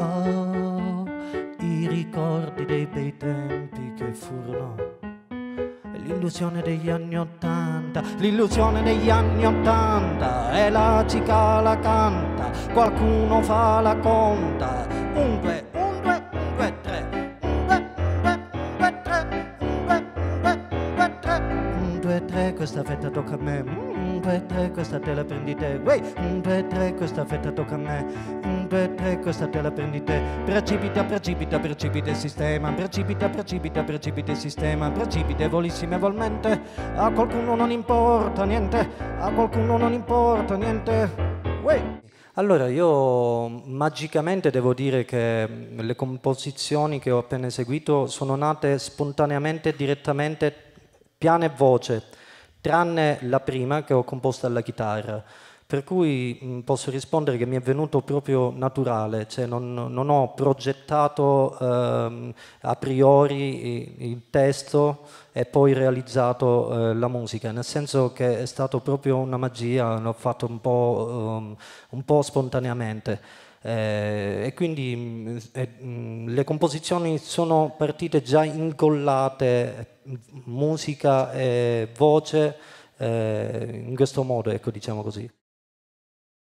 Oh, i ricordi dei bei tempi che furono, l'illusione degli anni '80, l'illusione degli anni '80, e la cicala canta, qualcuno fa la conta, un, due, un, due, un, due, tre, un, due, un, due, un, due, tre, un, due, un, due, un, due, tre, un, due, tre, questa fetta tocca a me, un, due, tre, questa te la prendi te, wey, un, due, tre, questa fetta tocca a me, un, due, tre, questa te la prendi te, precipita, precipita, precipita il sistema, precipita, precipita, precipita il sistema, precipitevolissimamente, a qualcuno non importa niente, a qualcuno non importa niente, wey. Allora, io magicamente devo dire che le composizioni che ho appena eseguito sono nate spontaneamente, direttamente, piano e voce, tranne la prima che ho composta alla chitarra. Per cui posso rispondere che mi è venuto proprio naturale, cioè non ho progettato a priori il testo e poi realizzato la musica, nel senso che è stato proprio una magia, l'ho fatto un po' spontaneamente. E quindi le composizioni sono partite già incollate, musica e voce, in questo modo, ecco, diciamo così.